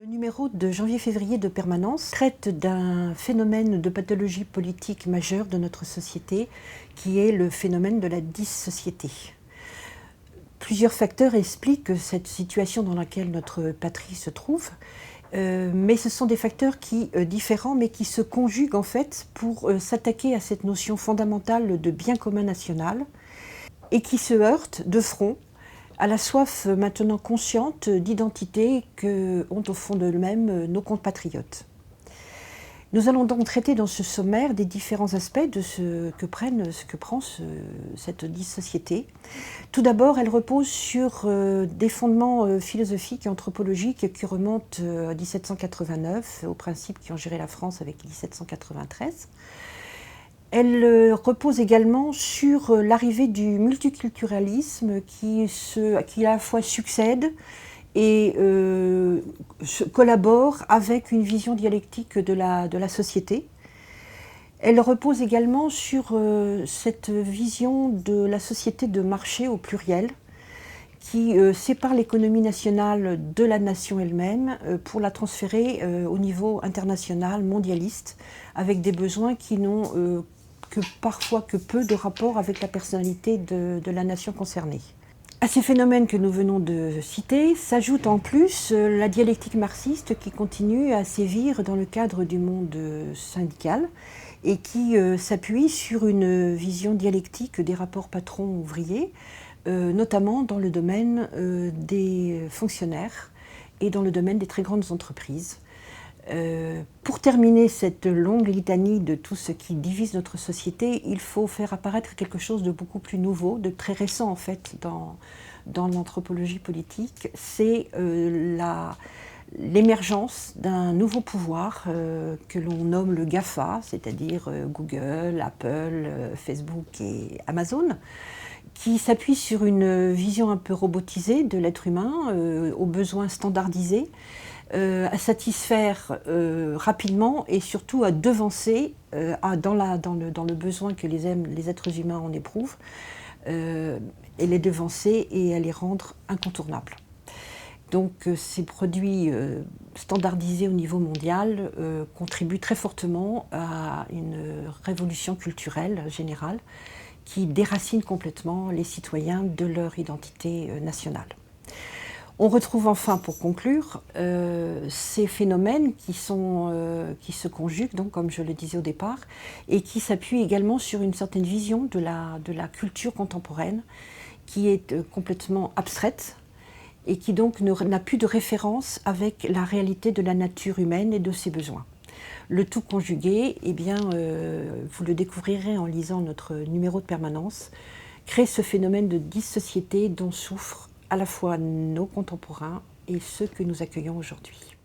Le numéro de janvier-février de Permanence traite d'un phénomène de pathologie politique majeure de notre société, qui est le phénomène de la dissociété. Plusieurs facteurs expliquent cette situation dans laquelle notre patrie se trouve, mais ce sont des facteurs différents, mais qui se conjuguent en fait pour s'attaquer à cette notion fondamentale de bien commun national et qui se heurtent de front à la soif maintenant consciente d'identité que ont au fond d'eux-mêmes nos compatriotes. Nous allons donc traiter dans ce sommaire des différents aspects de ce que prend cette dissociété. Tout d'abord, elle repose sur des fondements philosophiques et anthropologiques qui remontent à 1789, aux principes qui ont géré la France avec 1793. Elle repose également sur l'arrivée du multiculturalisme qui à la fois succède et collabore avec une vision dialectique de la société. Elle repose également sur cette vision de la société de marché au pluriel qui sépare l'économie nationale de la nation elle-même pour la transférer au niveau international, mondialiste, avec des besoins qui n'ont parfois que peu de rapport avec la personnalité de la nation concernée. À ces phénomènes que nous venons de citer s'ajoute en plus la dialectique marxiste qui continue à sévir dans le cadre du monde syndical et qui s'appuie sur une vision dialectique des rapports patrons-ouvriers, notamment dans le domaine des fonctionnaires et dans le domaine des très grandes entreprises. Pour terminer cette longue litanie de tout ce qui divise notre société, il faut faire apparaître quelque chose de beaucoup plus nouveau, de très récent en fait dans l'anthropologie politique. C'est l'émergence d'un nouveau pouvoir que l'on nomme le GAFA, c'est-à-dire Google, Apple, Facebook et Amazon, qui s'appuie sur une vision un peu robotisée de l'être humain, aux besoins standardisés, à satisfaire rapidement et surtout à devancer dans le besoin que les êtres humains en éprouvent, et les devancer et à les rendre incontournables. Donc ces produits standardisés au niveau mondial contribuent très fortement à une révolution culturelle générale qui déracine complètement les citoyens de leur identité nationale. On retrouve enfin, pour conclure, ces phénomènes qui se conjuguent, donc, comme je le disais au départ, et qui s'appuient également sur une certaine vision de la culture contemporaine qui est complètement abstraite et qui donc n'a plus de référence avec la réalité de la nature humaine et de ses besoins. Le tout conjugué, eh bien, vous le découvrirez en lisant notre numéro de Permanence, crée ce phénomène de dissociété dont souffrent à la fois nos contemporains et ceux que nous accueillons aujourd'hui.